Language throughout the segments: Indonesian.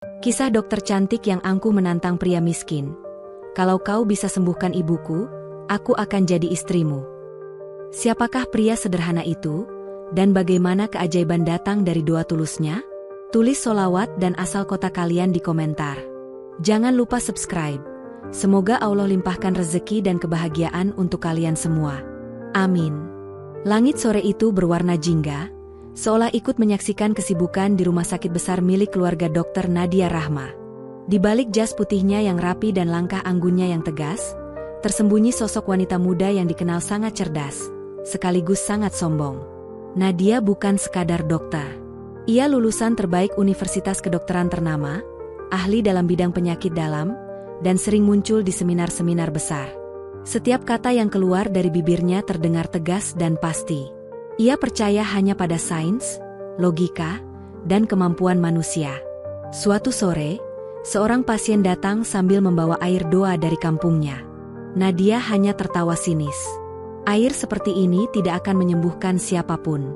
Kisah dokter cantik yang angkuh menantang pria miskin. Kalau kau bisa sembuhkan ibuku, aku akan jadi istrimu. Siapakah pria sederhana itu? Dan bagaimana keajaiban datang dari doa tulusnya? Tulis solawat dan asal kota kalian di komentar. Jangan lupa subscribe. Semoga Allah limpahkan rezeki dan kebahagiaan untuk kalian semua. Amin. Langit sore itu berwarna jingga, seolah ikut menyaksikan kesibukan di rumah sakit besar milik keluarga Dr. Nadia Rahma. Di balik jas putihnya yang rapi dan langkah anggunnya yang tegas, tersembunyi sosok wanita muda yang dikenal sangat cerdas, sekaligus sangat sombong. Nadia bukan sekadar dokter. Ia lulusan terbaik universitas kedokteran ternama, ahli dalam bidang penyakit dalam, dan sering muncul di seminar-seminar besar. Setiap kata yang keluar dari bibirnya terdengar tegas dan pasti. Ia percaya hanya pada sains, logika, dan kemampuan manusia. Suatu sore, seorang pasien datang sambil membawa air doa dari kampungnya. Nadia hanya tertawa sinis. Air seperti ini tidak akan menyembuhkan siapapun.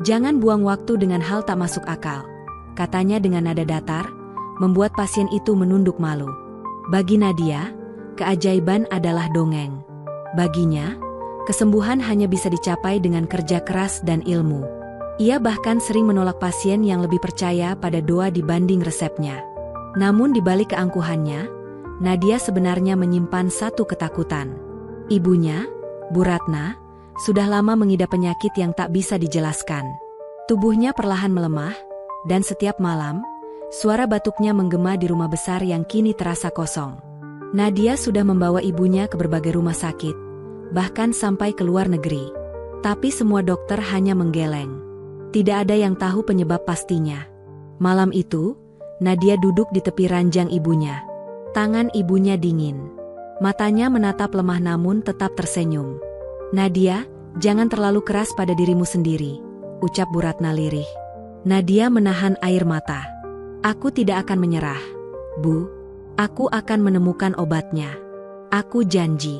Jangan buang waktu dengan hal tak masuk akal, katanya dengan nada datar, membuat pasien itu menunduk malu. Bagi Nadia, keajaiban adalah dongeng. Baginya, kesembuhan hanya bisa dicapai dengan kerja keras dan ilmu. Ia bahkan sering menolak pasien yang lebih percaya pada doa dibanding resepnya. Namun di balik keangkuhannya, Nadia sebenarnya menyimpan satu ketakutan. Ibunya, Bu Ratna, sudah lama mengidap penyakit yang tak bisa dijelaskan. Tubuhnya perlahan melemah, dan setiap malam, suara batuknya menggema di rumah besar yang kini terasa kosong. Nadia sudah membawa ibunya ke berbagai rumah sakit, bahkan sampai ke luar negeri. Tapi semua dokter hanya menggeleng. Tidak ada yang tahu penyebab pastinya. Malam itu, Nadia duduk di tepi ranjang ibunya. Tangan ibunya dingin. Matanya menatap lemah namun tetap tersenyum. Nadia, jangan terlalu keras pada dirimu sendiri, ucap Bu Ratna lirih. Nadia menahan air mata. Aku tidak akan menyerah, Bu. Aku akan menemukan obatnya. Aku janji.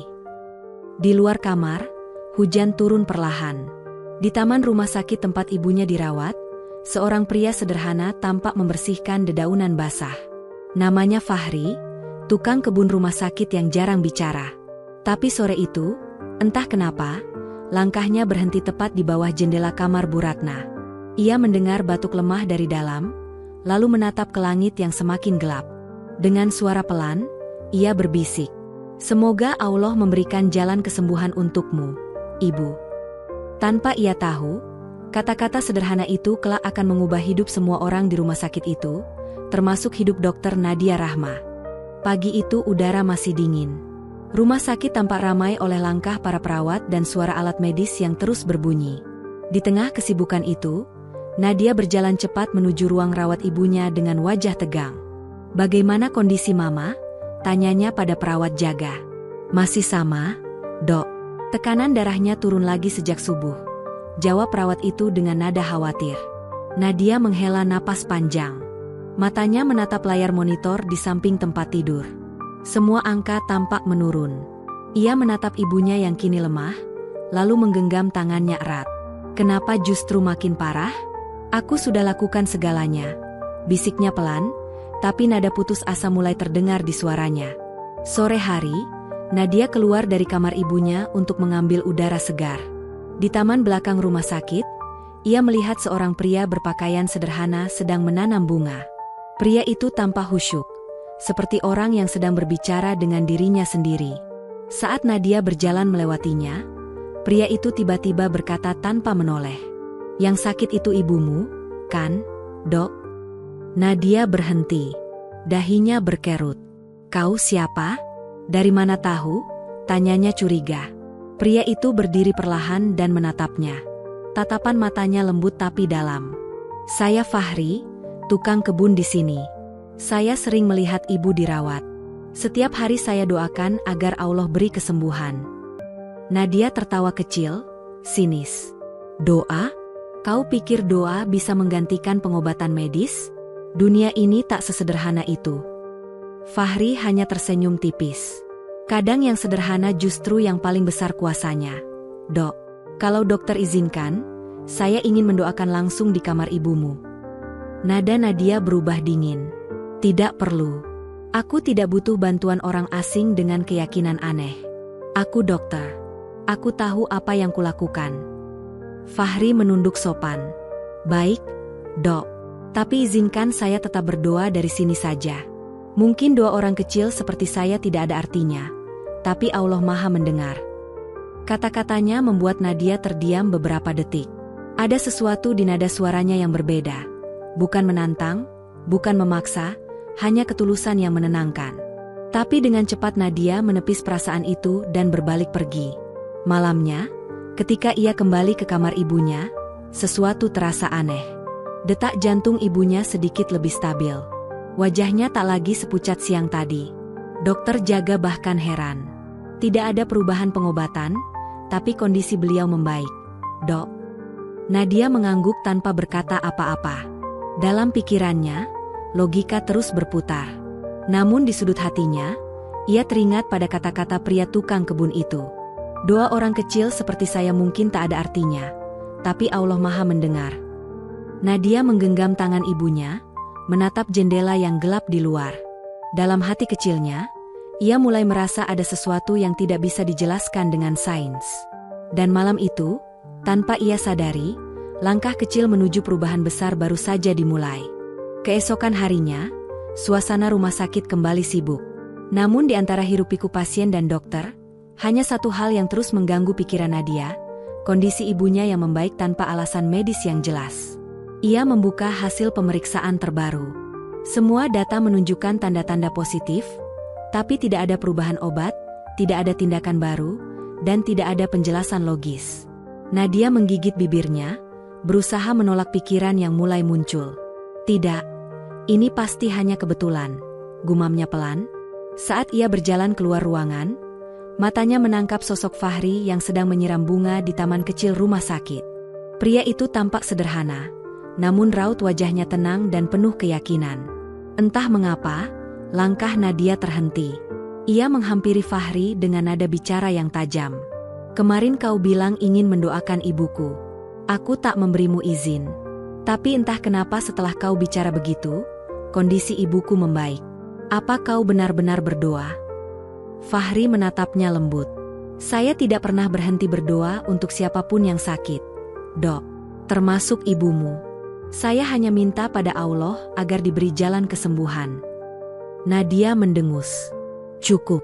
Di luar kamar, hujan turun perlahan. Di taman rumah sakit tempat ibunya dirawat, seorang pria sederhana tampak membersihkan dedaunan basah. Namanya Fahri, tukang kebun rumah sakit yang jarang bicara. Tapi sore itu, entah kenapa, langkahnya berhenti tepat di bawah jendela kamar Bu Ratna. Ia mendengar batuk lemah dari dalam, lalu menatap ke langit yang semakin gelap. Dengan suara pelan, ia berbisik, "Semoga Allah memberikan jalan kesembuhan untukmu, Ibu." Tanpa ia tahu, kata-kata sederhana itu kelak akan mengubah hidup semua orang di rumah sakit itu, termasuk hidup Dr. Nadia Rahma. Pagi itu udara masih dingin. Rumah sakit tampak ramai oleh langkah para perawat dan suara alat medis yang terus berbunyi. Di tengah kesibukan itu, Nadia berjalan cepat menuju ruang rawat ibunya dengan wajah tegang. "Bagaimana kondisi Mama?" tanyanya pada perawat jaga. "Masih sama, Dok. Tekanan darahnya turun lagi sejak subuh," jawab perawat itu dengan nada khawatir. Nadia menghela napas panjang. Matanya menatap layar monitor di samping tempat tidur. Semua angka tampak menurun. Ia menatap ibunya yang kini lemah, lalu menggenggam tangannya erat. "Kenapa justru makin parah? Aku sudah lakukan segalanya," bisiknya pelan, tapi nada putus asa mulai terdengar di suaranya. Sore hari, Nadia keluar dari kamar ibunya untuk mengambil udara segar. Di taman belakang rumah sakit, ia melihat seorang pria berpakaian sederhana sedang menanam bunga. Pria itu tampak khusyuk, seperti orang yang sedang berbicara dengan dirinya sendiri. Saat Nadia berjalan melewatinya, pria itu tiba-tiba berkata tanpa menoleh, "Yang sakit itu ibumu, kan, Dok?" Nadia berhenti. Dahinya berkerut. "Kau siapa? Dari mana tahu?" tanyanya curiga. Pria itu berdiri perlahan dan menatapnya. Tatapan matanya lembut tapi dalam. "Saya Fahri, tukang kebun di sini. Saya sering melihat ibu dirawat. Setiap hari saya doakan agar Allah beri kesembuhan." Nadia tertawa kecil, sinis. "Doa? Kau pikir doa bisa menggantikan pengobatan medis? Dunia ini tak sesederhana itu." Fahri hanya tersenyum tipis. "Kadang yang sederhana justru yang paling besar kuasanya. Dok, kalau dokter izinkan, saya ingin mendoakan langsung di kamar ibumu." Nada Nadia berubah dingin. Tidak perlu. Aku tidak butuh bantuan orang asing dengan keyakinan aneh. Aku dokter. Aku tahu apa yang kulakukan. Fahri menunduk sopan. Baik, Dok. Tapi izinkan saya tetap berdoa dari sini saja. Mungkin doa orang kecil seperti saya tidak ada artinya. Tapi Allah Maha mendengar. Kata-katanya membuat Nadia terdiam beberapa detik. Ada sesuatu di nada suaranya yang berbeda. Bukan menantang, bukan memaksa, hanya ketulusan yang menenangkan. Tapi dengan cepat Nadia menepis perasaan itu dan berbalik pergi. Malamnya, ketika ia kembali ke kamar ibunya, sesuatu terasa aneh. Detak jantung ibunya sedikit lebih stabil. Wajahnya tak lagi sepucat siang tadi. Dokter jaga bahkan heran. Tidak ada perubahan pengobatan, tapi kondisi beliau membaik. Dok. Nadia mengangguk tanpa berkata apa-apa. Dalam pikirannya, logika terus berputar. Namun di sudut hatinya, ia teringat pada kata-kata pria tukang kebun itu. Doa orang kecil seperti saya mungkin tak ada artinya, tapi Allah Maha mendengar. Nadia menggenggam tangan ibunya, menatap jendela yang gelap di luar. Dalam hati kecilnya, ia mulai merasa ada sesuatu yang tidak bisa dijelaskan dengan sains. Dan malam itu, tanpa ia sadari, langkah kecil menuju perubahan besar baru saja dimulai. Keesokan harinya, suasana rumah sakit kembali sibuk. Namun di antara hiruk-pikuk pasien dan dokter, hanya satu hal yang terus mengganggu pikiran Nadia, kondisi ibunya yang membaik tanpa alasan medis yang jelas. Ia membuka hasil pemeriksaan terbaru. Semua data menunjukkan tanda-tanda positif, tapi tidak ada perubahan obat, tidak ada tindakan baru, dan tidak ada penjelasan logis. Nadia menggigit bibirnya, berusaha menolak pikiran yang mulai muncul. Tidak. Ini pasti hanya kebetulan, gumamnya pelan. Saat ia berjalan keluar ruangan, matanya menangkap sosok Fahri yang sedang menyiram bunga di taman kecil rumah sakit. Pria itu tampak sederhana, namun raut wajahnya tenang dan penuh keyakinan. Entah mengapa, langkah Nadia terhenti. Ia menghampiri Fahri dengan nada bicara yang tajam. Kemarin kau bilang ingin mendoakan ibuku. Aku tak memberimu izin. Tapi entah kenapa setelah kau bicara begitu, kondisi ibuku membaik. Apa kau benar-benar berdoa? Fahri menatapnya lembut. Saya tidak pernah berhenti berdoa untuk siapapun yang sakit, Dok. Termasuk ibumu. Saya hanya minta pada Allah agar diberi jalan kesembuhan. Nadia mendengus. Cukup.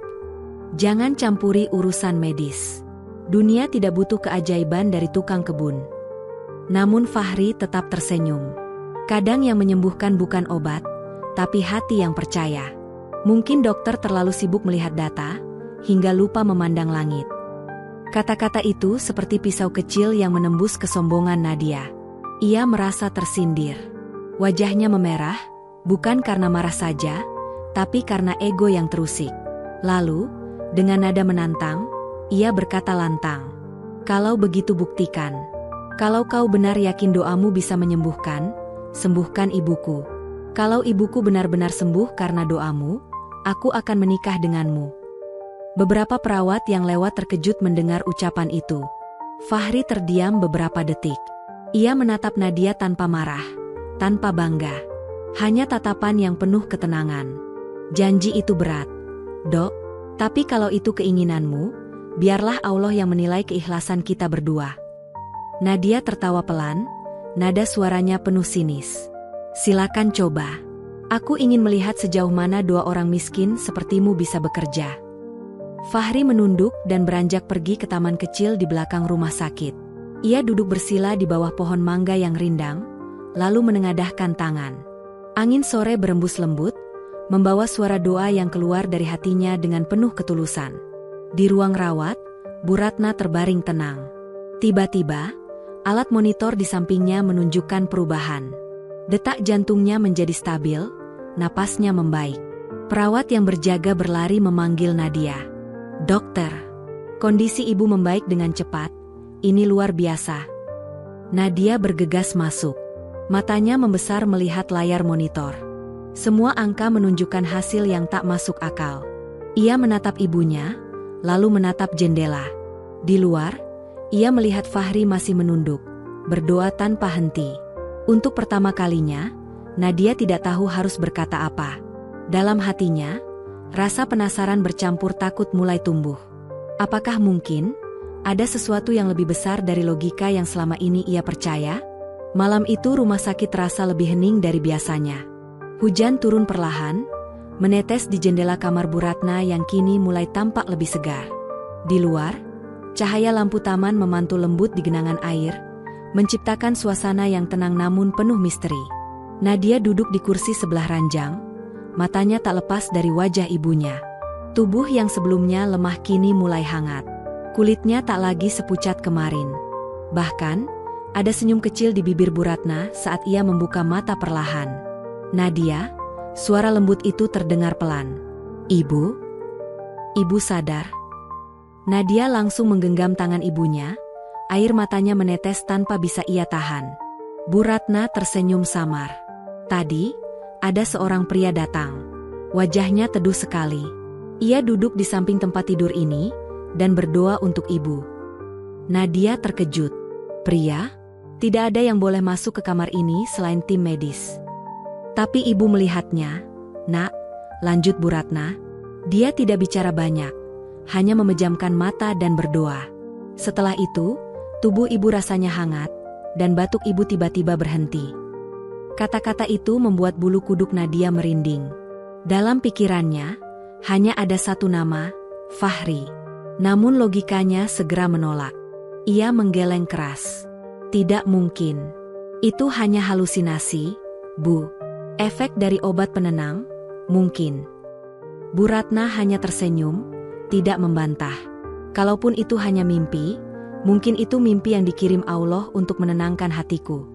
Jangan campuri urusan medis. Dunia tidak butuh keajaiban dari tukang kebun. Namun Fahri tetap tersenyum. Kadang yang menyembuhkan bukan obat, tapi hati yang percaya. Mungkin dokter terlalu sibuk melihat data, hingga lupa memandang langit. Kata-kata itu seperti pisau kecil yang menembus kesombongan Nadia. Ia merasa tersindir. Wajahnya memerah, bukan karena marah saja, tapi karena ego yang terusik. Lalu, dengan nada menantang, ia berkata lantang. Kalau begitu buktikan. Kalau kau benar yakin doamu bisa menyembuhkan, sembuhkan ibuku. Kalau ibuku benar-benar sembuh karena doamu, aku akan menikah denganmu. Beberapa perawat yang lewat terkejut mendengar ucapan itu. Fahri terdiam beberapa detik. Ia menatap Nadia tanpa marah, tanpa bangga. Hanya tatapan yang penuh ketenangan. Janji itu berat, Dok. Tapi kalau itu keinginanmu, biarlah Allah yang menilai keikhlasan kita berdua. Nadia tertawa pelan, nada suaranya penuh sinis. Silakan coba. Aku ingin melihat sejauh mana dua orang miskin sepertimu bisa bekerja. Fahri menunduk dan beranjak pergi ke taman kecil di belakang rumah sakit. Ia duduk bersila di bawah pohon mangga yang rindang, lalu menengadahkan tangan. Angin sore berembus lembut, membawa suara doa yang keluar dari hatinya dengan penuh ketulusan. Di ruang rawat, Bu Ratna terbaring tenang. Tiba-tiba, alat monitor di sampingnya menunjukkan perubahan. Detak jantungnya menjadi stabil, napasnya membaik. Perawat yang berjaga berlari memanggil Nadia. Dokter, kondisi ibu membaik dengan cepat, ini luar biasa. Nadia bergegas masuk. Matanya membesar melihat layar monitor. Semua angka menunjukkan hasil yang tak masuk akal. Ia menatap ibunya, lalu menatap jendela. Di luar, ia melihat Fahri masih menunduk, berdoa tanpa henti. Untuk pertama kalinya, Nadia tidak tahu harus berkata apa. Dalam hatinya, rasa penasaran bercampur takut mulai tumbuh. Apakah mungkin ada sesuatu yang lebih besar dari logika yang selama ini ia percaya? Malam itu rumah sakit terasa lebih hening dari biasanya. Hujan turun perlahan, menetes di jendela kamar Bu Ratna yang kini mulai tampak lebih segar. Di luar, cahaya lampu taman memantul lembut di genangan air, menciptakan suasana yang tenang namun penuh misteri. Nadia duduk di kursi sebelah ranjang, matanya tak lepas dari wajah ibunya. Tubuh yang sebelumnya lemah kini mulai hangat. Kulitnya tak lagi sepucat kemarin. Bahkan, ada senyum kecil di bibir Bu Ratna saat ia membuka mata perlahan. "Nadia," suara lembut itu terdengar pelan. "Ibu? Ibu sadar?" Nadia langsung menggenggam tangan ibunya, air matanya menetes tanpa bisa ia tahan. Bu Ratna tersenyum samar. Tadi, ada seorang pria datang. Wajahnya teduh sekali. Ia duduk di samping tempat tidur ini dan berdoa untuk ibu. Nadia terkejut. "Pria? Tidak ada yang boleh masuk ke kamar ini selain tim medis." Tapi ibu melihatnya. "Nak," lanjut Bu Ratna. Dia tidak bicara banyak, hanya memejamkan mata dan berdoa. Setelah itu, tubuh ibu rasanya hangat, dan batuk ibu tiba-tiba berhenti. Kata-kata itu membuat bulu kuduk Nadia merinding. Dalam pikirannya, hanya ada satu nama, Fahri. Namun logikanya segera menolak. Ia menggeleng keras. "Tidak mungkin. Itu hanya halusinasi, Bu. Efek dari obat penenang, mungkin." Bu Ratna hanya tersenyum, tidak membantah. Kalaupun itu hanya mimpi, mungkin itu mimpi yang dikirim Allah untuk menenangkan hatiku.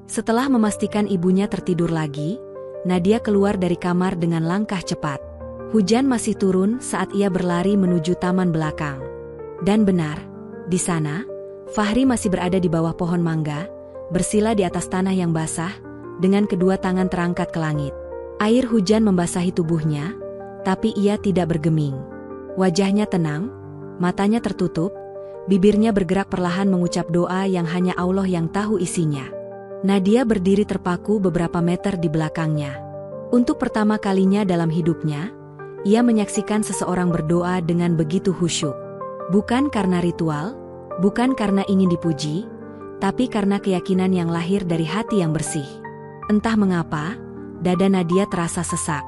Setelah memastikan ibunya tertidur lagi, Nadia keluar dari kamar dengan langkah cepat. Hujan masih turun saat ia berlari menuju taman belakang. Dan benar, di sana, Fahri masih berada di bawah pohon mangga, bersila di atas tanah yang basah, dengan kedua tangan terangkat ke langit. Air hujan membasahi tubuhnya, tapi ia tidak bergeming. Wajahnya tenang, matanya tertutup, bibirnya bergerak perlahan mengucap doa yang hanya Allah yang tahu isinya. Nadia berdiri terpaku beberapa meter di belakangnya. Untuk pertama kalinya dalam hidupnya, ia menyaksikan seseorang berdoa dengan begitu khusyuk. Bukan karena ritual, bukan karena ingin dipuji, tapi karena keyakinan yang lahir dari hati yang bersih. Entah mengapa, dada Nadia terasa sesak.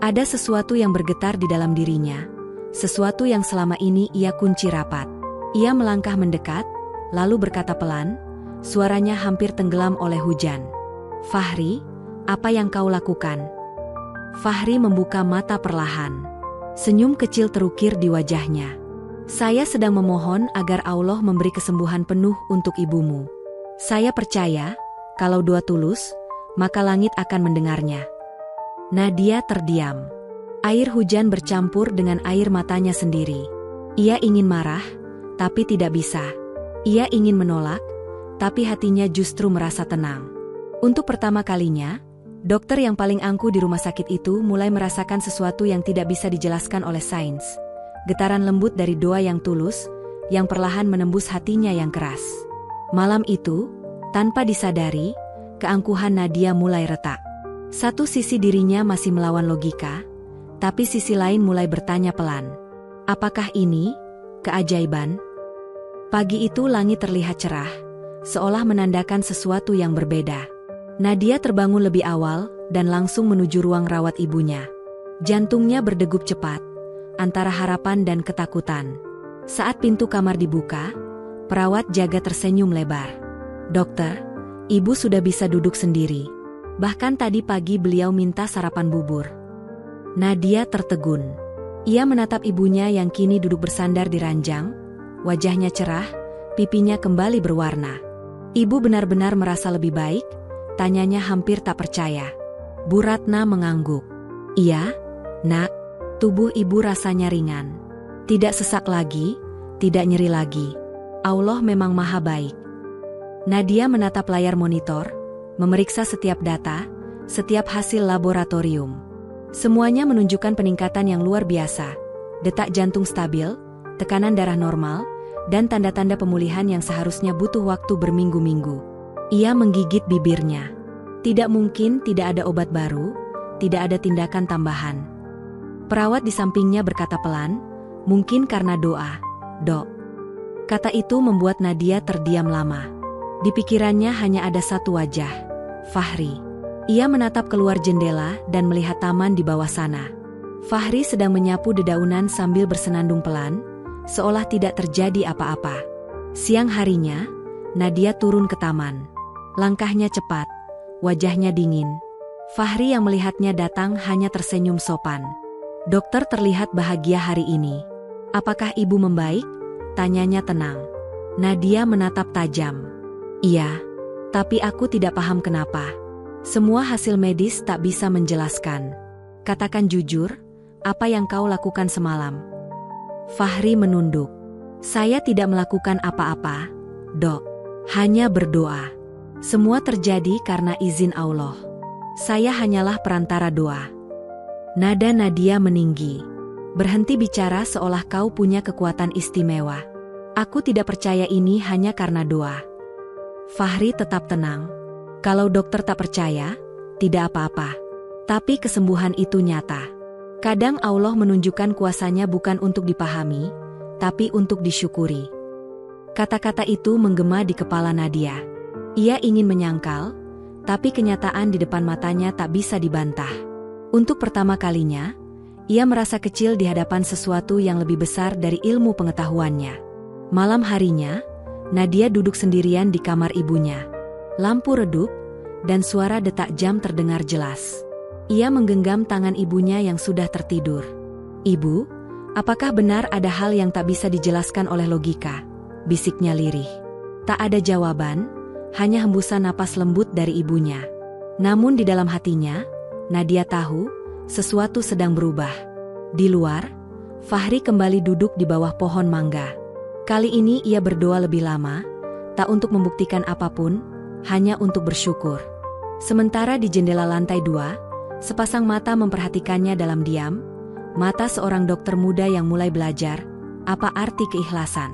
Ada sesuatu yang bergetar di dalam dirinya, sesuatu yang selama ini ia kunci rapat. Ia melangkah mendekat, lalu berkata pelan, suaranya hampir tenggelam oleh hujan. "Fahri, apa yang kau lakukan?" Fahri membuka mata perlahan. Senyum kecil terukir di wajahnya. "Saya sedang memohon agar Allah memberi kesembuhan penuh untuk ibumu. Saya percaya, kalau doa tulus, maka langit akan mendengarnya." Nadia terdiam. Air hujan bercampur dengan air matanya sendiri. Ia ingin marah, tapi tidak bisa. Ia ingin menolak, tapi hatinya justru merasa tenang. Untuk pertama kalinya, dokter yang paling angkuh di rumah sakit itu mulai merasakan sesuatu yang tidak bisa dijelaskan oleh sains. Getaran lembut dari doa yang tulus, yang perlahan menembus hatinya yang keras. Malam itu, tanpa disadari, keangkuhan Nadia mulai retak. Satu sisi dirinya masih melawan logika, tapi sisi lain mulai bertanya pelan. Apakah ini keajaiban? Pagi itu langit terlihat cerah, seolah menandakan sesuatu yang berbeda. Nadia terbangun lebih awal dan langsung menuju ruang rawat ibunya. Jantungnya berdegup cepat, antara harapan dan ketakutan. Saat pintu kamar dibuka, perawat jaga tersenyum lebar. "Dokter, ibu sudah bisa duduk sendiri. Bahkan tadi pagi beliau minta sarapan bubur." Nadia tertegun. Ia menatap ibunya yang kini duduk bersandar di ranjang, wajahnya cerah, pipinya kembali berwarna. "Ibu benar-benar merasa lebih baik?" tanyanya hampir tak percaya. Bu Ratna mengangguk. "Iya, Nak." Tubuh ibu rasanya ringan. Tidak sesak lagi, tidak nyeri lagi. Allah memang maha baik. Nadia menatap layar monitor, memeriksa setiap data, setiap hasil laboratorium. Semuanya menunjukkan peningkatan yang luar biasa. Detak jantung stabil, tekanan darah normal, dan tanda-tanda pemulihan yang seharusnya butuh waktu berminggu-minggu. Ia menggigit bibirnya. Tidak mungkin tidak ada obat baru, tidak ada tindakan tambahan. Perawat di sampingnya berkata pelan, "Mungkin karena doa, Dok." Kata itu membuat Nadia terdiam lama. Di pikirannya hanya ada satu wajah, Fahri. Ia menatap keluar jendela dan melihat taman di bawah sana. Fahri sedang menyapu dedaunan sambil bersenandung pelan, seolah tidak terjadi apa-apa. Siang harinya, Nadia turun ke taman. Langkahnya cepat, wajahnya dingin. Fahri yang melihatnya datang hanya tersenyum sopan. "Dokter terlihat bahagia hari ini. Apakah ibu membaik?" tanyanya tenang. Nadia menatap tajam. "Iya, tapi aku tidak paham kenapa. Semua hasil medis tak bisa menjelaskan. Katakan jujur, apa yang kau lakukan semalam?" Fahri menunduk. "Saya tidak melakukan apa-apa, Dok. Hanya berdoa. Semua terjadi karena izin Allah. Saya hanyalah perantara doa." Nada Nadia meninggi. "Berhenti bicara seolah kau punya kekuatan istimewa. Aku tidak percaya ini hanya karena doa." Fahri tetap tenang. "Kalau dokter tak percaya, tidak apa-apa. Tapi kesembuhan itu nyata. Kadang Allah menunjukkan kuasanya bukan untuk dipahami, tapi untuk disyukuri." Kata-kata itu menggema di kepala Nadia. Ia ingin menyangkal, tapi kenyataan di depan matanya tak bisa dibantah. Untuk pertama kalinya, ia merasa kecil di hadapan sesuatu yang lebih besar dari ilmu pengetahuannya. Malam harinya, Nadia duduk sendirian di kamar ibunya. Lampu redup, dan suara detak jam terdengar jelas. Ia menggenggam tangan ibunya yang sudah tertidur. "Ibu, apakah benar ada hal yang tak bisa dijelaskan oleh logika?" bisiknya lirih. Tak ada jawaban, hanya hembusan napas lembut dari ibunya. Namun di dalam hatinya, Nadia tahu, sesuatu sedang berubah. Di luar, Fahri kembali duduk di bawah pohon mangga. Kali ini ia berdoa lebih lama, tak untuk membuktikan apapun, hanya untuk bersyukur. Sementara di jendela lantai 2, sepasang mata memperhatikannya dalam diam, mata seorang dokter muda yang mulai belajar, apa arti keikhlasan.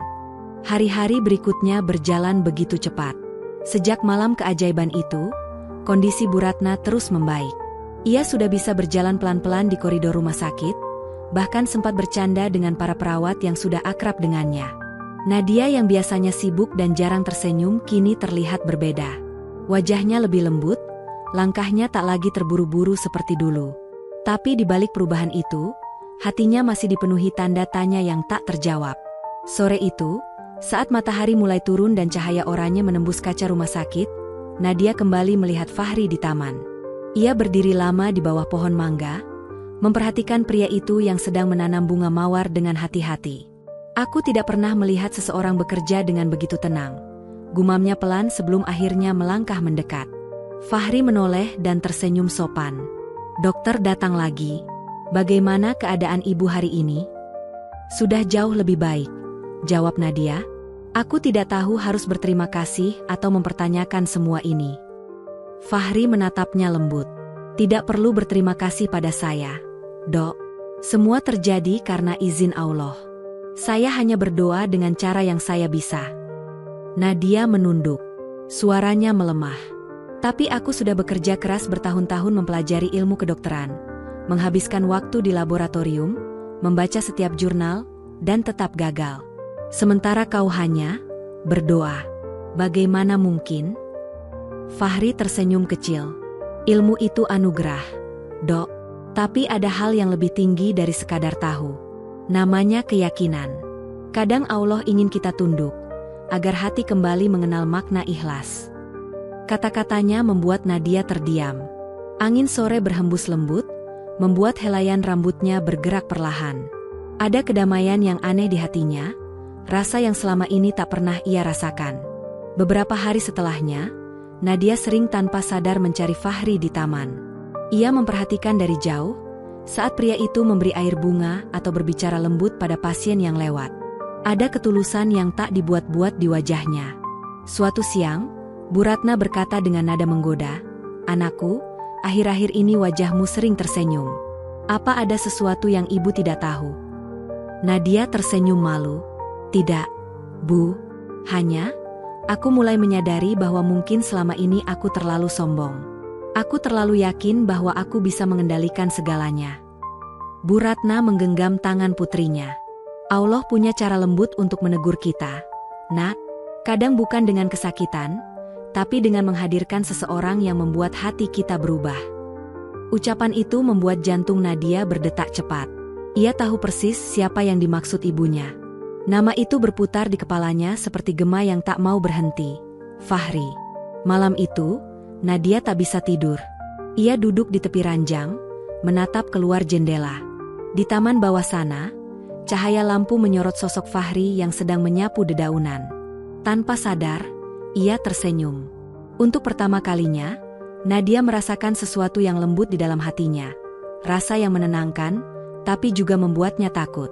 Hari-hari berikutnya berjalan begitu cepat. Sejak malam keajaiban itu, kondisi Bu Ratna terus membaik. Ia sudah bisa berjalan pelan-pelan di koridor rumah sakit, bahkan sempat bercanda dengan para perawat yang sudah akrab dengannya. Nadia yang biasanya sibuk dan jarang tersenyum kini terlihat berbeda. Wajahnya lebih lembut, langkahnya tak lagi terburu-buru seperti dulu. Tapi di balik perubahan itu, hatinya masih dipenuhi tanda tanya yang tak terjawab. Sore itu, saat matahari mulai turun dan cahaya oranye menembus kaca rumah sakit, Nadia kembali melihat Fahri di taman. Ia berdiri lama di bawah pohon mangga, memperhatikan pria itu yang sedang menanam bunga mawar dengan hati-hati. "Aku tidak pernah melihat seseorang bekerja dengan begitu tenang," gumamnya pelan sebelum akhirnya melangkah mendekat. Fahri menoleh dan tersenyum sopan. "Dokter datang lagi. Bagaimana keadaan ibu hari ini?" "Sudah jauh lebih baik," jawab Nadia. "Aku tidak tahu harus berterima kasih atau mempertanyakan semua ini." Fahri menatapnya lembut. "Tidak perlu berterima kasih pada saya, Dok. Semua terjadi karena izin Allah. Saya hanya berdoa dengan cara yang saya bisa." Nadia menunduk. Suaranya melemah. "Tapi aku sudah bekerja keras bertahun-tahun mempelajari ilmu kedokteran, menghabiskan waktu di laboratorium, membaca setiap jurnal, dan tetap gagal. Sementara kau hanya berdoa. Bagaimana mungkin?" Fahri tersenyum kecil. "Ilmu itu anugerah, Dok. Tapi ada hal yang lebih tinggi dari sekadar tahu. Namanya keyakinan. Kadang Allah ingin kita tunduk, agar hati kembali mengenal makna ikhlas." Kata-katanya membuat Nadia terdiam. Angin sore berhembus lembut, membuat helaian rambutnya bergerak perlahan. Ada kedamaian yang aneh di hatinya, rasa yang selama ini tak pernah ia rasakan. Beberapa hari setelahnya, Nadia sering tanpa sadar mencari Fahri di taman. Ia memperhatikan dari jauh, saat pria itu memberi air bunga atau berbicara lembut pada pasien yang lewat. Ada ketulusan yang tak dibuat-buat di wajahnya. Suatu siang, Bu Ratna berkata dengan nada menggoda, "Anakku, akhir-akhir ini wajahmu sering tersenyum. Apa ada sesuatu yang ibu tidak tahu?" Nadia tersenyum malu. "Tidak, Bu. Hanya, aku mulai menyadari bahwa mungkin selama ini aku terlalu sombong. Aku terlalu yakin bahwa aku bisa mengendalikan segalanya. Bu Ratna menggenggam tangan putrinya. Allah punya cara lembut untuk menegur kita. Nak, kadang bukan dengan kesakitan, tapi dengan menghadirkan seseorang yang membuat hati kita berubah. Ucapan itu membuat jantung Nadia berdetak cepat. Ia tahu persis siapa yang dimaksud ibunya. Nama itu berputar di kepalanya seperti gema yang tak mau berhenti. Fahri. Malam itu, Nadia tak bisa tidur. Ia duduk di tepi ranjang, menatap keluar jendela. Di taman bawah sana, cahaya lampu menyorot sosok Fahri yang sedang menyapu dedaunan. Tanpa sadar, ia tersenyum. Untuk pertama kalinya, Nadia merasakan sesuatu yang lembut di dalam hatinya. Rasa yang menenangkan, tapi juga membuatnya takut.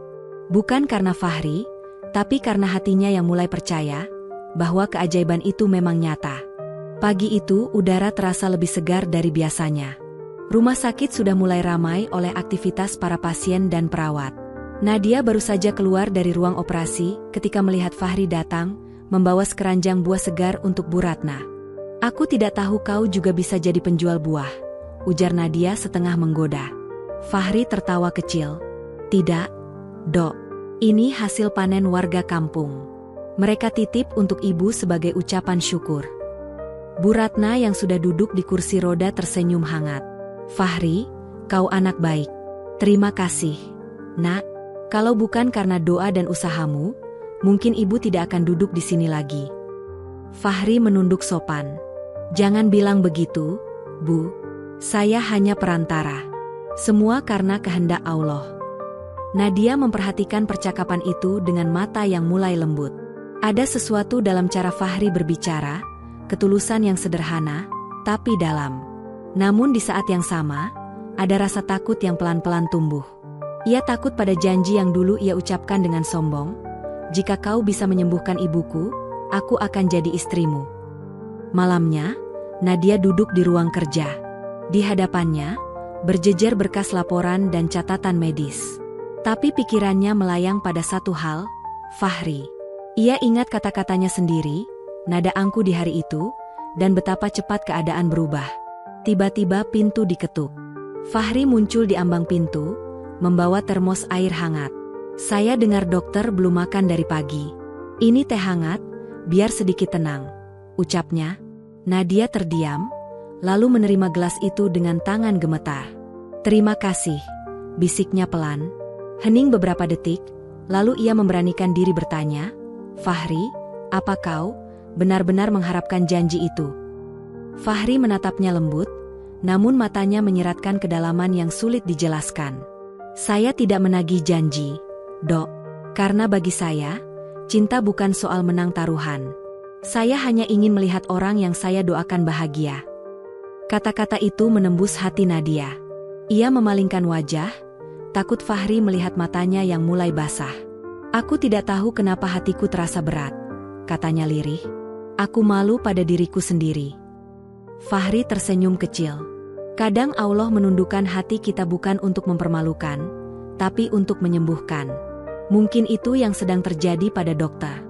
Bukan karena Fahri, tapi karena hatinya yang mulai percaya bahwa keajaiban itu memang nyata. Pagi itu udara terasa lebih segar dari biasanya. Rumah sakit sudah mulai ramai oleh aktivitas para pasien dan perawat. Nadia baru saja keluar dari ruang operasi ketika melihat Fahri datang, membawa sekeranjang buah segar untuk Bu Ratna. Aku tidak tahu kau juga bisa jadi penjual buah, ujar Nadia setengah menggoda. Fahri tertawa kecil. Tidak, Dok. Ini hasil panen warga kampung. Mereka titip untuk ibu sebagai ucapan syukur. Bu Ratna yang sudah duduk di kursi roda tersenyum hangat. Fahri, kau anak baik. Terima kasih. Nak, kalau bukan karena doa dan usahamu, mungkin ibu tidak akan duduk di sini lagi. Fahri menunduk sopan. Jangan bilang begitu, Bu. Saya hanya perantara. Semua karena kehendak Allah. Nadia memperhatikan percakapan itu dengan mata yang mulai lembut. Ada sesuatu dalam cara Fahri berbicara, ketulusan yang sederhana, tapi dalam. Namun di saat yang sama, ada rasa takut yang pelan-pelan tumbuh. Ia takut pada janji yang dulu ia ucapkan dengan sombong, jika kau bisa menyembuhkan ibuku, aku akan jadi istrimu. Malamnya, Nadia duduk di ruang kerja. Di hadapannya, berjejer berkas laporan dan catatan medis. Tapi pikirannya melayang pada satu hal, Fahri. Ia ingat kata-katanya sendiri, nada angku di hari itu, dan betapa cepat keadaan berubah. Tiba-tiba pintu diketuk. Fahri muncul di ambang pintu, membawa termos air hangat. Saya dengar dokter belum makan dari pagi. Ini teh hangat, biar sedikit tenang, ucapnya. Nadia terdiam, lalu menerima gelas itu dengan tangan gemetar. Terima kasih, bisiknya pelan. Hening beberapa detik, lalu ia memberanikan diri bertanya, Fahri, apa kau benar-benar mengharapkan janji itu? Fahri menatapnya lembut, namun matanya menyeratkan kedalaman yang sulit dijelaskan. Saya tidak menagih janji, Dok. Karena bagi saya, cinta bukan soal menang taruhan. Saya hanya ingin melihat orang yang saya doakan bahagia. Kata-kata itu menembus hati Nadia. Ia memalingkan wajah, takut Fahri melihat matanya yang mulai basah. Aku tidak tahu kenapa hatiku terasa berat, katanya lirih. Aku malu pada diriku sendiri. Fahri tersenyum kecil. Kadang Allah menundukkan hati kita bukan untuk mempermalukan, tapi untuk menyembuhkan. Mungkin itu yang sedang terjadi pada dokter.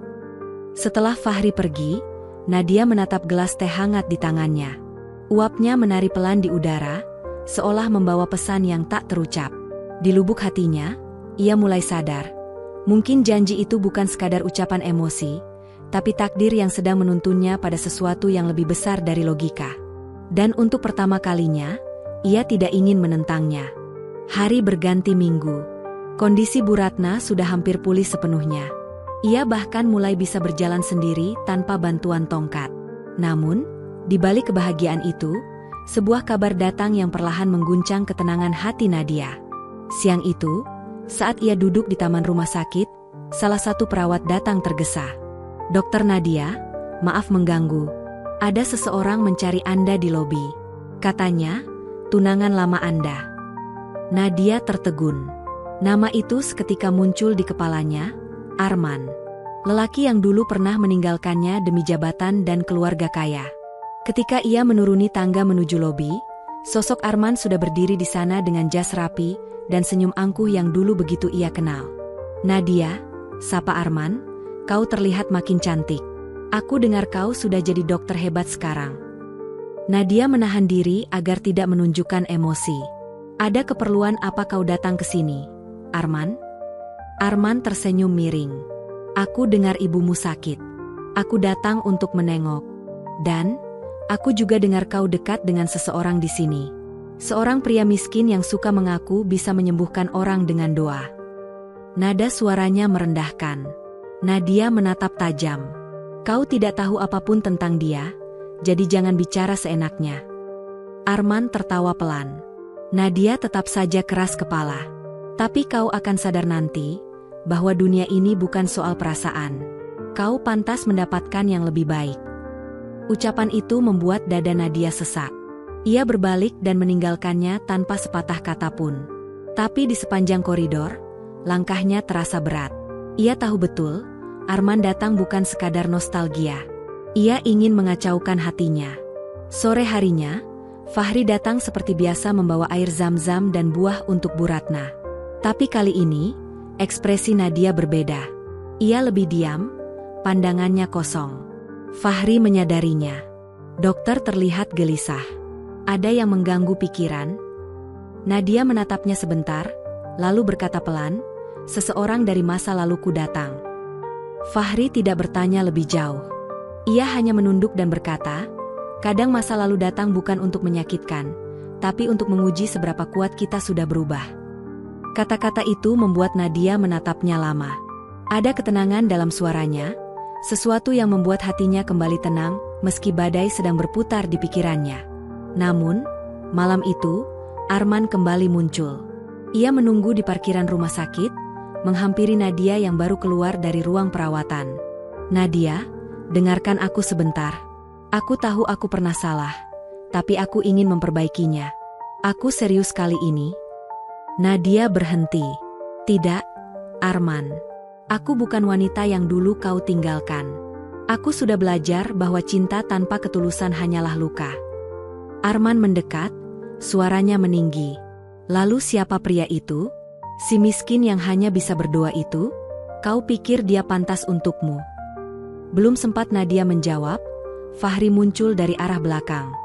Setelah Fahri pergi, Nadia menatap gelas teh hangat di tangannya. Uapnya menari pelan di udara, seolah membawa pesan yang tak terucap. Di lubuk hatinya, ia mulai sadar. Mungkin janji itu bukan sekadar ucapan emosi, tapi takdir yang sedang menuntunnya pada sesuatu yang lebih besar dari logika. Dan untuk pertama kalinya, ia tidak ingin menentangnya. Hari berganti minggu. Kondisi Bu Ratna sudah hampir pulih sepenuhnya. Ia bahkan mulai bisa berjalan sendiri tanpa bantuan tongkat. Namun, di balik kebahagiaan itu, sebuah kabar datang yang perlahan mengguncang ketenangan hati Nadia. Siang itu, saat ia duduk di taman rumah sakit, salah satu perawat datang tergesa. Dokter Nadia, maaf mengganggu. Ada seseorang mencari Anda di lobi. Katanya, tunangan lama Anda. Nadia tertegun. Nama itu seketika muncul di kepalanya, Arman. Lelaki yang dulu pernah meninggalkannya demi jabatan dan keluarga kaya. Ketika ia menuruni tangga menuju lobi, sosok Arman sudah berdiri di sana dengan jas rapi dan senyum angkuh yang dulu begitu ia kenal. Nadia, sapa Arman, kau terlihat makin cantik. Aku dengar kau sudah jadi dokter hebat sekarang. Nadia menahan diri agar tidak menunjukkan emosi. Ada keperluan apa kau datang ke sini, Arman? Arman tersenyum miring. Aku dengar ibumu sakit. Aku datang untuk menengok. Dan, aku juga dengar kau dekat dengan seseorang di sini. Seorang pria miskin yang suka mengaku bisa menyembuhkan orang dengan doa. Nada suaranya merendahkan. Nadia menatap tajam. Kau tidak tahu apapun tentang dia, jadi jangan bicara seenaknya. Arman tertawa pelan. Nadia tetap saja keras kepala. Tapi kau akan sadar nanti, bahwa dunia ini bukan soal perasaan. Kau pantas mendapatkan yang lebih baik. Ucapan itu membuat dada Nadia sesak. Ia berbalik dan meninggalkannya tanpa sepatah kata pun. Tapi di sepanjang koridor, langkahnya terasa berat. Ia tahu betul, Arman datang bukan sekadar nostalgia. Ia ingin mengacaukan hatinya. Sore harinya, Fahri datang seperti biasa membawa air zam-zam dan buah untuk Bu Ratna. Tapi kali ini, ekspresi Nadia berbeda. Ia lebih diam, pandangannya kosong. Fahri menyadarinya. Dokter terlihat gelisah. Ada yang mengganggu pikiran. Nadia menatapnya sebentar, lalu berkata pelan, seseorang dari masa laluku datang. Fahri tidak bertanya lebih jauh. Ia hanya menunduk dan berkata, kadang masa lalu datang bukan untuk menyakitkan, tapi untuk menguji seberapa kuat kita sudah berubah. Kata-kata itu membuat Nadia menatapnya lama. Ada ketenangan dalam suaranya, sesuatu yang membuat hatinya kembali tenang, meski badai sedang berputar di pikirannya. Namun, malam itu, Arman kembali muncul. Ia menunggu di parkiran rumah sakit, menghampiri Nadia yang baru keluar dari ruang perawatan. Nadia, dengarkan aku sebentar. Aku tahu aku pernah salah, tapi aku ingin memperbaikinya. Aku serius kali ini. Nadia berhenti. Tidak, Arman. Aku bukan wanita yang dulu kau tinggalkan. Aku sudah belajar bahwa cinta tanpa ketulusan hanyalah luka. Arman mendekat, suaranya meninggi. Lalu siapa pria itu? Si miskin yang hanya bisa berdoa itu? Kau pikir dia pantas untukmu? Belum sempat Nadia menjawab, Fahri muncul dari arah belakang.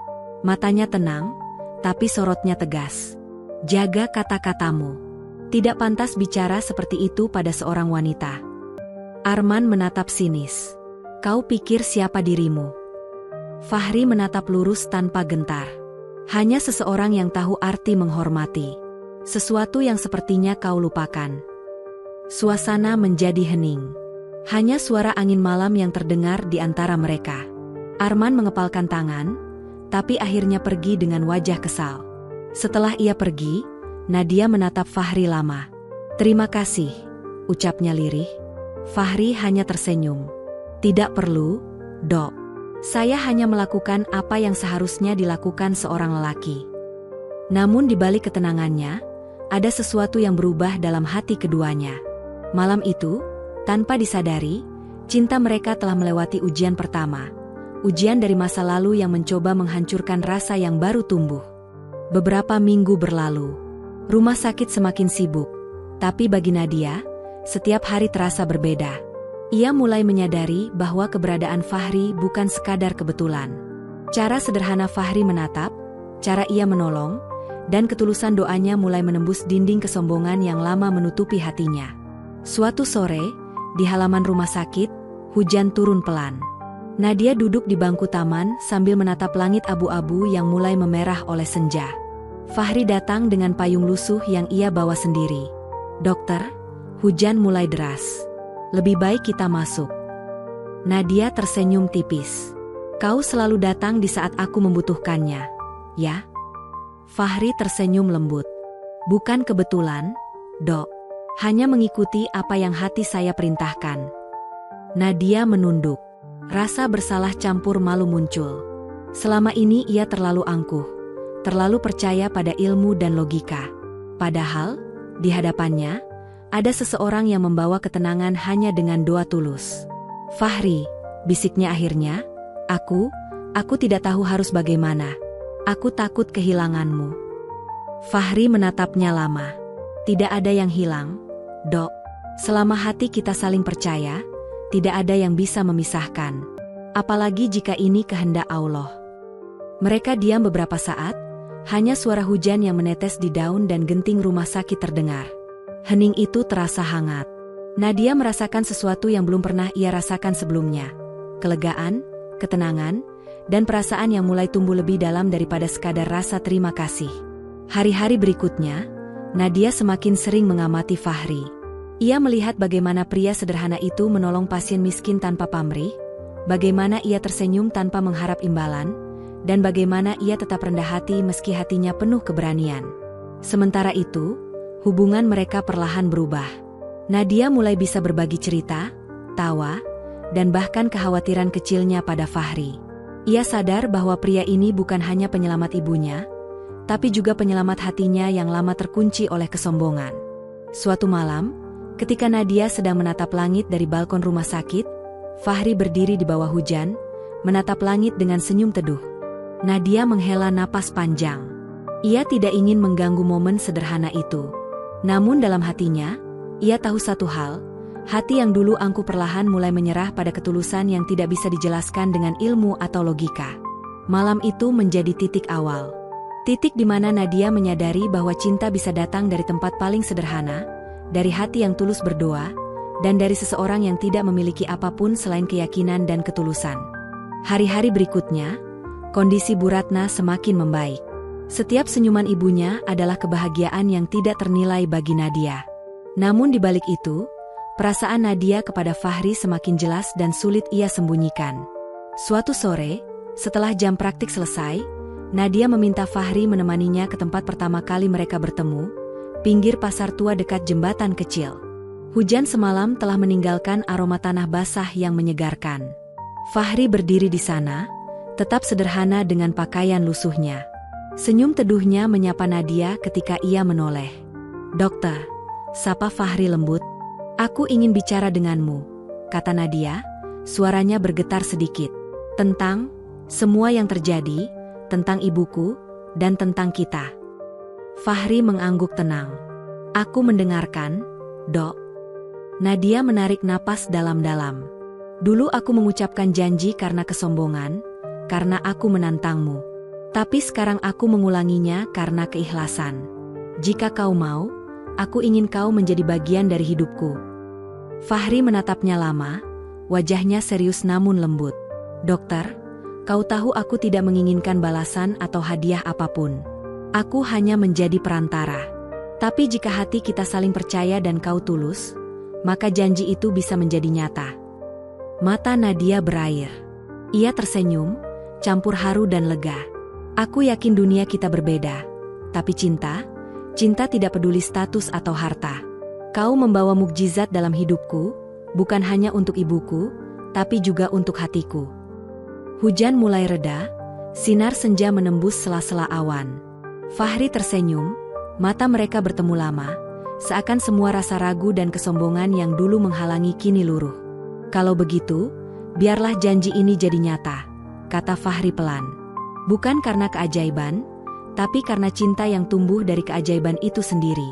Matanya tenang, tapi sorotnya tegas. Jaga kata-katamu. Tidak pantas bicara seperti itu pada seorang wanita. Arman menatap sinis. Kau pikir siapa dirimu? Fahri menatap lurus tanpa gentar. Hanya seseorang yang tahu arti menghormati. Sesuatu yang sepertinya kau lupakan. Suasana menjadi hening. Hanya suara angin malam yang terdengar di antara mereka. Arman mengepalkan tangan, tapi akhirnya pergi dengan wajah kesal. Setelah ia pergi, Nadia menatap Fahri lama. Terima kasih, ucapnya lirih. Fahri hanya tersenyum. Tidak perlu, Dok. Saya hanya melakukan apa yang seharusnya dilakukan seorang lelaki. Namun di balik ketenangannya, ada sesuatu yang berubah dalam hati keduanya. Malam itu, tanpa disadari, cinta mereka telah melewati ujian pertama. Ujian dari masa lalu yang mencoba menghancurkan rasa yang baru tumbuh. Beberapa minggu berlalu. Rumah sakit semakin sibuk. Tapi bagi Nadia, setiap hari terasa berbeda. Ia mulai menyadari bahwa keberadaan Fahri bukan sekadar kebetulan. Cara sederhana Fahri menatap, cara ia menolong, dan ketulusan doanya mulai menembus dinding kesombongan yang lama menutupi hatinya. Suatu sore, di halaman rumah sakit, hujan turun pelan. Nadia duduk di bangku taman sambil menatap langit abu-abu yang mulai memerah oleh senja. Fahri datang dengan payung lusuh yang ia bawa sendiri. Dokter, hujan mulai deras. Lebih baik kita masuk. Nadia tersenyum tipis. Kau selalu datang di saat aku membutuhkannya, ya? Fahri tersenyum lembut. Bukan kebetulan, Dok. Hanya mengikuti apa yang hati saya perintahkan. Nadia menunduk. Rasa bersalah campur malu muncul. Selama ini ia terlalu angkuh, terlalu percaya pada ilmu dan logika. Padahal, di hadapannya, ada seseorang yang membawa ketenangan hanya dengan doa tulus. Fahri, bisiknya akhirnya, aku tidak tahu harus bagaimana. Aku takut kehilanganmu. Fahri menatapnya lama. Tidak ada yang hilang, Dok. Selama hati kita saling percaya, tidak ada yang bisa memisahkan. Apalagi jika ini kehendak Allah. Mereka diam beberapa saat, hanya suara hujan yang menetes di daun dan genting rumah sakit terdengar. Hening itu terasa hangat. Nadia merasakan sesuatu yang belum pernah ia rasakan sebelumnya. Kelegaan, ketenangan, dan perasaan yang mulai tumbuh lebih dalam daripada sekadar rasa terima kasih. Hari-hari berikutnya, Nadia semakin sering mengamati Fahri. Ia melihat bagaimana pria sederhana itu menolong pasien miskin tanpa pamrih, bagaimana ia tersenyum tanpa mengharap imbalan, dan bagaimana ia tetap rendah hati meski hatinya penuh keberanian. Sementara itu, hubungan mereka perlahan berubah. Nadia mulai bisa berbagi cerita, tawa, dan bahkan kekhawatiran kecilnya pada Fahri. Ia sadar bahwa pria ini bukan hanya penyelamat ibunya, tapi juga penyelamat hatinya yang lama terkunci oleh kesombongan. Suatu malam, ketika Nadia sedang menatap langit dari balkon rumah sakit, Fahri berdiri di bawah hujan, menatap langit dengan senyum teduh. Nadia menghela napas panjang. Ia tidak ingin mengganggu momen sederhana itu. Namun dalam hatinya, ia tahu satu hal, hati yang dulu angkuh perlahan mulai menyerah pada ketulusan yang tidak bisa dijelaskan dengan ilmu atau logika. Malam itu menjadi titik awal. Titik di mana Nadia menyadari bahwa cinta bisa datang dari tempat paling sederhana, dari hati yang tulus berdoa, dan dari seseorang yang tidak memiliki apapun selain keyakinan dan ketulusan. Hari-hari berikutnya, kondisi Bu Ratna semakin membaik. Setiap senyuman ibunya adalah kebahagiaan yang tidak ternilai bagi Nadia. Namun di balik itu, perasaan Nadia kepada Fahri semakin jelas dan sulit ia sembunyikan. Suatu sore, setelah jam praktik selesai, Nadia meminta Fahri menemaninya ke tempat pertama kali mereka bertemu, pinggir pasar tua dekat jembatan kecil. Hujan semalam telah meninggalkan aroma tanah basah yang menyegarkan. Fahri berdiri di sana, tetap sederhana dengan pakaian lusuhnya. Senyum teduhnya menyapa Nadia ketika ia menoleh. "Dokter," sapa Fahri lembut. "Aku ingin bicara denganmu," kata Nadia, suaranya bergetar sedikit. "Tentang semua yang terjadi, tentang ibuku, dan tentang kita." Fahri mengangguk tenang. "Aku mendengarkan, Dok." Nadia menarik napas dalam-dalam. "Dulu aku mengucapkan janji karena kesombongan, karena aku menantangmu. Tapi sekarang aku mengulanginya karena keikhlasan. Jika kau mau, aku ingin kau menjadi bagian dari hidupku." Fahri menatapnya lama, wajahnya serius namun lembut. "Dokter, kau tahu aku tidak menginginkan balasan atau hadiah apapun. Aku hanya menjadi perantara. Tapi jika hati kita saling percaya dan kau tulus, maka janji itu bisa menjadi nyata." Mata Nadia berair. Ia tersenyum, campur haru dan lega. "Aku yakin dunia kita berbeda. Tapi cinta tidak peduli status atau harta. Kau membawa mukjizat dalam hidupku, bukan hanya untuk ibuku, tapi juga untuk hatiku." Hujan mulai reda, sinar senja menembus sela-sela awan. Fahri tersenyum, mata mereka bertemu lama, seakan semua rasa ragu dan kesombongan yang dulu menghalangi kini luruh. "Kalau begitu, biarlah janji ini jadi nyata," kata Fahri pelan. "Bukan karena keajaiban, tapi karena cinta yang tumbuh dari keajaiban itu sendiri."